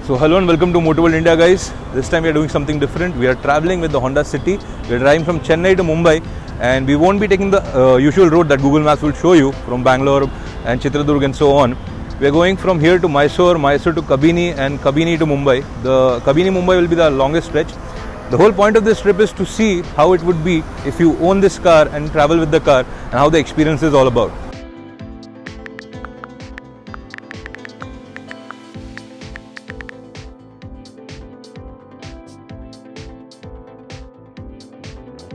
So hello and welcome to Motor World India, guys. This time we are doing something different. We are traveling with the Honda City. We are driving from Chennai to Mumbai, and we won't be taking the usual road that Google Maps will show you from Bangalore and Chitradurg and so on. We are going from here to Mysore, Mysore to Kabini, and Kabini to Mumbai. The Kabini Mumbai will be the longest stretch. The whole point of this trip is to see how it would be if you own this car and travel with the car, and how the experience is all about.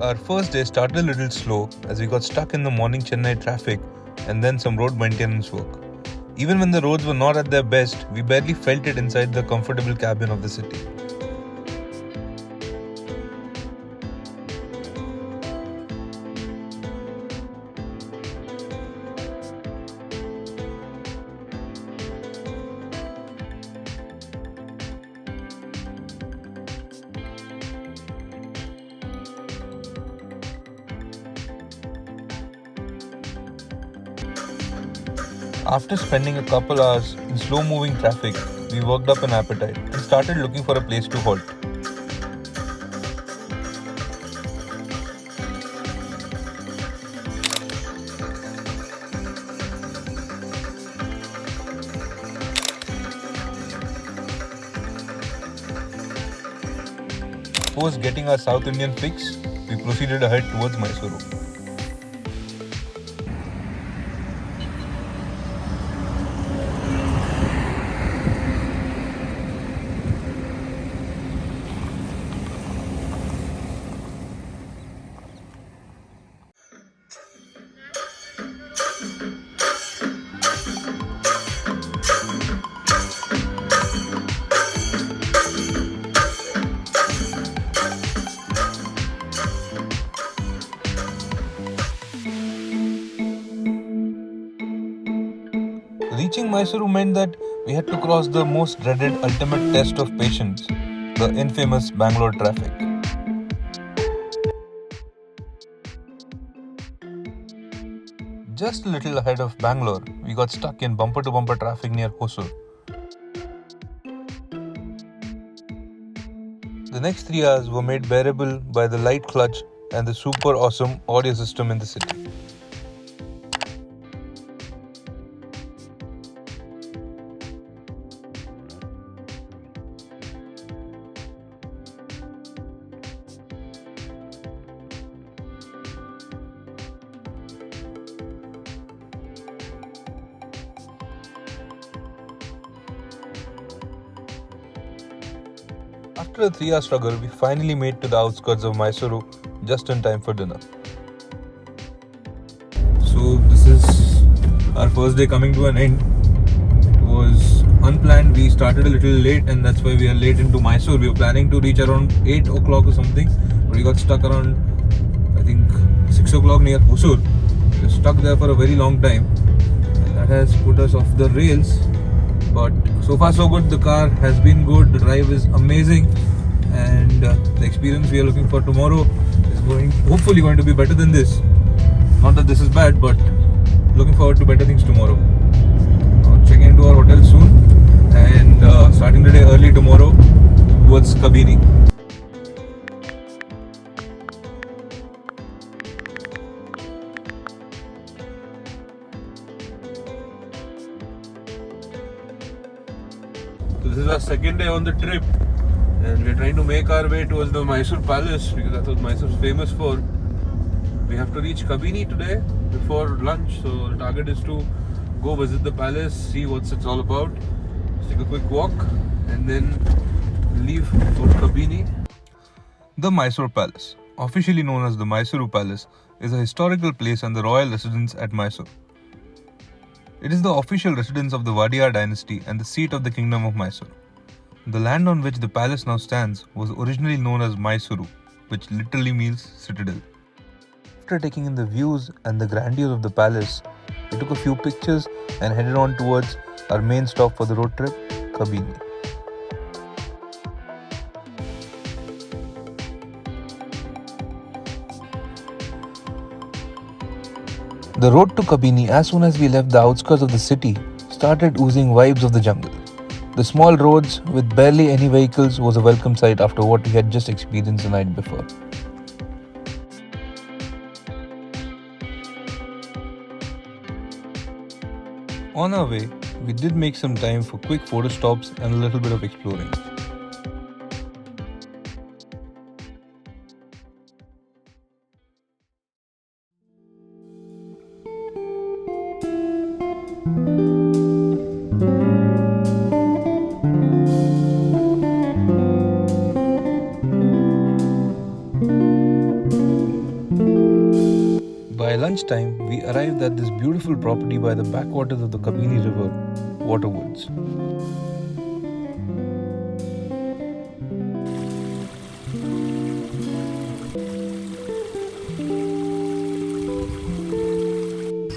Our first day started a little slow as we got stuck in the morning Chennai traffic and then some road maintenance work. Even when the roads were not at their best, we barely felt it inside the comfortable cabin of the city. After spending a couple hours in slow-moving traffic, we worked up an appetite and started looking for a place to halt. Post getting our South Indian fix, we proceeded ahead towards Mysuru. Reaching Mysuru meant that we had to cross the most dreaded ultimate test of patience, the infamous Bangalore traffic. Just a little ahead of Bangalore, we got stuck in bumper-to-bumper traffic near Hosur. The next 3 hours were made bearable by the light clutch and the super awesome audio system in the city. After a 3-hour struggle, we finally made to the outskirts of Mysuru just in time for dinner. So this is our first day coming to an end. It was unplanned. We started a little late, and that's why we are late into Mysuru. We were planning to reach around 8 o'clock or something, but we got stuck around, I think, 6 o'clock near Hosur. We were stuck there for a very long time, and that has put us off the rails. But so far so good. The car has been good, the drive is amazing, and the experience we are looking for tomorrow is hopefully going to be better than this. Not that this is bad, but looking forward to better things tomorrow. Checking into our hotel soon and starting the day early tomorrow towards Kabini. So this is our second day on the trip, and we're trying to make our way towards the Mysore Palace because that's what Mysore is famous for. We have to reach Kabini today before lunch, so the target is to go visit the palace, see what it's all about, take a quick walk, and then leave for Kabini. The Mysore Palace, officially known as the Mysuru Palace, is a historical place and the royal residence at Mysore. It is the official residence of the Wadiyar dynasty and the seat of the Kingdom of Mysore. The land on which the palace now stands was originally known as Mysuru, which literally means citadel. After taking in the views and the grandeur of the palace, we took a few pictures and headed on towards our main stop for the road trip, Kabini. The road to Kabini, as soon as we left the outskirts of the city, started oozing vibes of the jungle. The small roads with barely any vehicles was a welcome sight after what we had just experienced the night before. On our way, we did make some time for quick photo stops and a little bit of exploring. By lunchtime, we arrived at this beautiful property by the backwaters of the Kabini River, Waterwoods.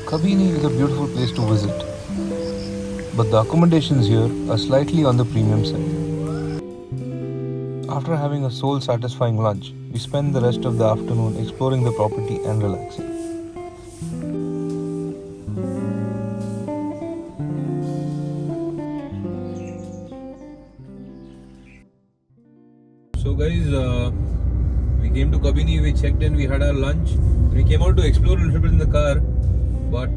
Kabini is a beautiful place to visit, but the accommodations here are slightly on the premium side. After having a soul-satisfying lunch, we spent the rest of the afternoon exploring the property and relaxing. So guys, we came to Kabini, we checked in, we had our lunch. We came out to explore a little bit in the car, but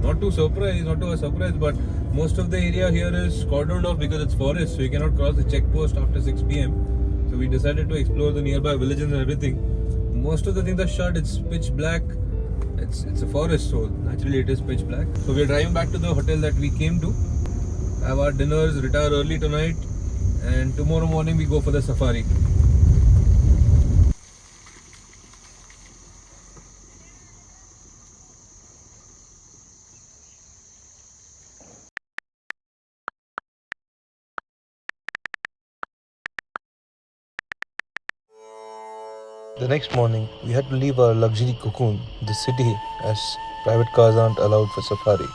not a surprise, but most of the area here is cordoned off because it's forest, so you cannot cross the checkpost after 6 p.m. So we decided to explore the nearby villages and everything. Most of the things are shut, it's pitch black. It's a forest, so naturally it is pitch black. So we're driving back to the hotel that we came to, have our dinners, retire early tonight, and tomorrow morning we go for the safari. The next morning, we had to leave our luxury cocoon, the city, as private cars aren't allowed for safari.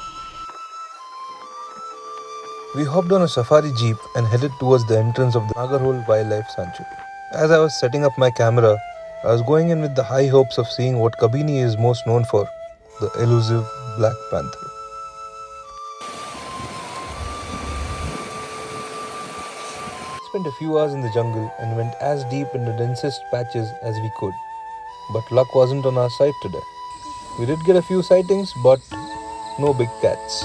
We hopped on a safari jeep and headed towards the entrance of the Nagarhole Wildlife Sanctuary. As I was setting up my camera, I was going in with the high hopes of seeing what Kabini is most known for, the elusive black panther. Spent a few hours in the jungle and went as deep in the densest patches as we could. But luck wasn't on our side today. We did get a few sightings, but no big cats.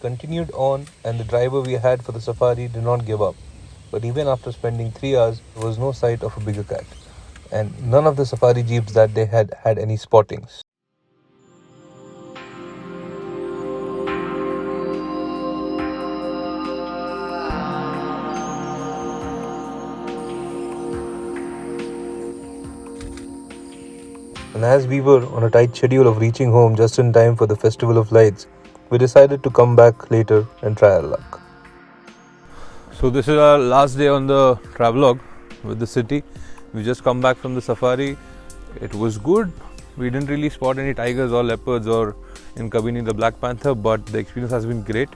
Continued on, and the driver we had for the safari did not give up. But even after spending 3 hours, there was no sight of a bigger cat, and none of the safari jeeps that they had any spottings. And as we were on a tight schedule of reaching home just in time for the Festival of Lights, we decided to come back later and try our luck. So this is our last day on the travelogue with the city. We just come back from the safari. It was good. We didn't really spot any tigers or leopards or in Kabini the black panther, but the experience has been great.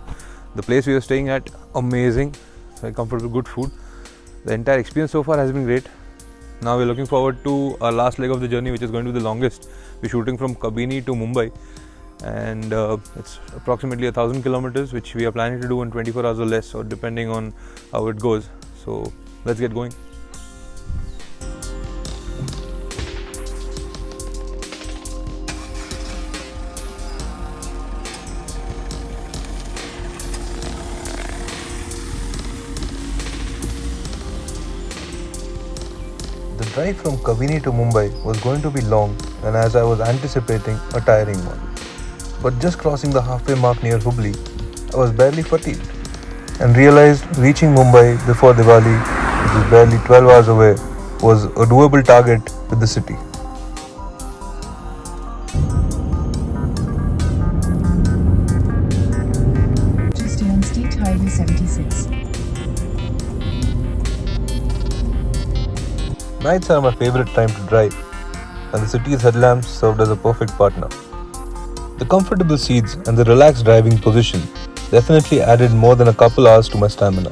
The place we were staying at, amazing, very comfortable, good food. The entire experience so far has been great. Now we're looking forward to our last leg of the journey, which is going to be the longest. We're shooting from Kabini to Mumbai, and it's approximately 1,000 kilometers, which we are planning to do in 24 hours or less, or depending on how it goes. So let's get going. The drive from Kabini to Mumbai was going to be long, and as I was anticipating, a tiring one. But just crossing the halfway mark near Hubli, I was barely fatigued and realized reaching Mumbai before Diwali, which is barely 12 hours away, was a doable target with the city. Just on State Highway 76. Nights are my favorite time to drive, and the city's headlamps served as a perfect partner. The comfortable seats and the relaxed driving position definitely added more than a couple hours to my stamina.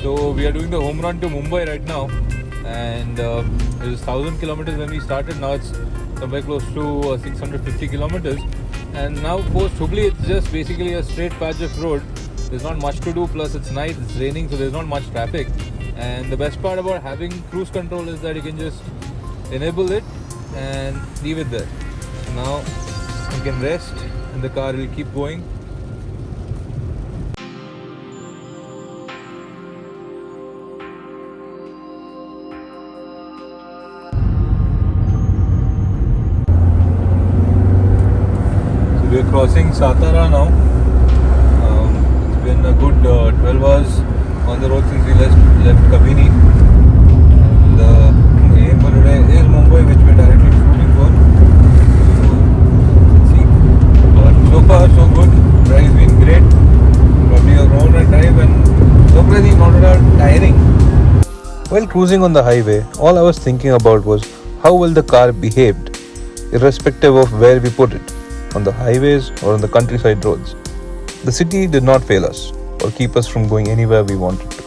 So we are doing the home run to Mumbai right now, and it was 1,000 kilometers when we started. Now it's somewhere close to 650 kilometers, and now post Hubli it's just basically a straight patch of road. There's not much to do. Plus it's night, it's raining, so there's not much traffic. And the best part about having cruise control is that you can just enable it and leave it there. So now you can rest, and the car will keep going. We are crossing Satara now. It's been a good 12 hours on the road since we left Kabini. And the aim for today is Mumbai, which we're directly shooting for. So, let's see. But so far, so good. Drive's been great. Probably a round and drive, and surprisingly not at all tiring. While cruising on the highway, all I was thinking about was how well the car behaved, irrespective of where we put it, on the highways or on the countryside roads. The city did not fail us or keep us from going anywhere we wanted to.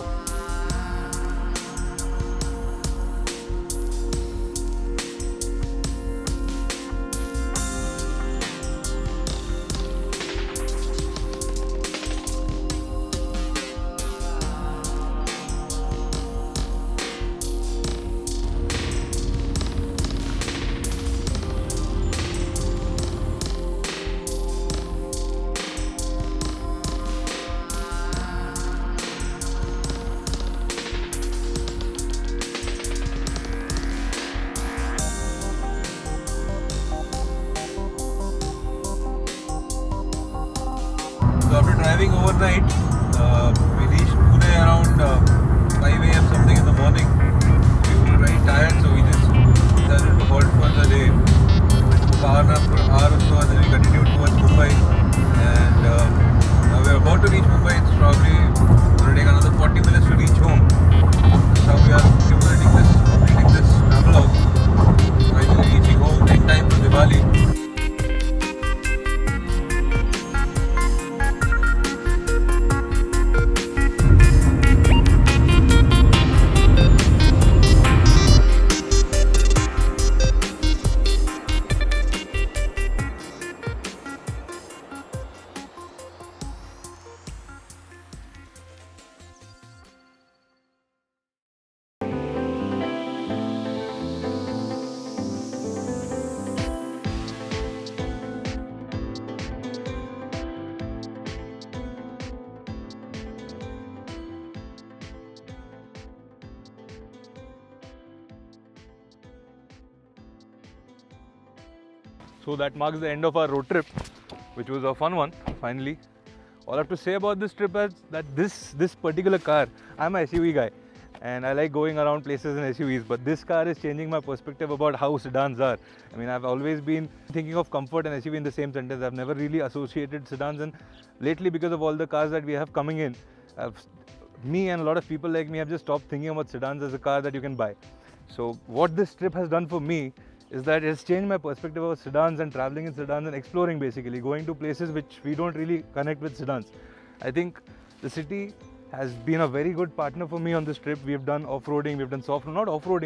So after driving overnight, we reached Pune around 5 a.m. something in the morning. We were very tired, so we just decided to halt for the day. It took an hour or so, and then we continued towards Mumbai. And now we're about to reach Mumbai. It's probably going to take another 40 minutes to reach home. That's how we are completing this travelogue. Finally reaching home in time for Diwali. So that marks the end of our road trip, which was a fun one, finally. All I have to say about this trip is that this particular car, I'm an SUV guy and I like going around places in SUVs, but this car is changing my perspective about how sedans are. I mean, I've always been thinking of comfort and SUV in the same sentence. I've never really associated sedans, and lately because of all the cars that we have coming in, me and a lot of people like me have just stopped thinking about sedans as a car that you can buy. So what this trip has done for me is that it has changed my perspective of sedans and traveling in sedans and exploring, basically going to places which we don't really connect with sedans. I think the city has been a very good partner for me on this trip. We've done off-roading, we've done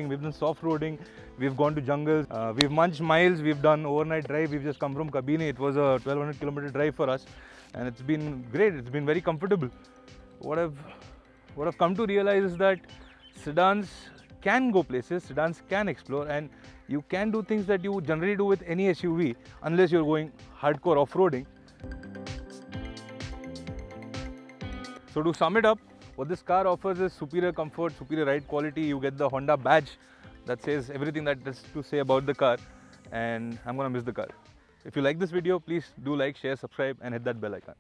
we've done soft-roading, we've gone to jungles, we've munched miles, we've done overnight drive. We've just come from Kabini. It was a 1200 kilometer drive for us, and it's been great. It's been very comfortable. What I've come to realize is that sedans can go places, sedans can explore, and you can do things that you generally do with any SUV unless you're going hardcore off-roading. So to sum it up, what this car offers is superior comfort, superior ride quality. You get the Honda badge that says everything that is to say about the car, and I'm gonna miss the car. If you like this video, please do like, share, subscribe and hit that bell icon.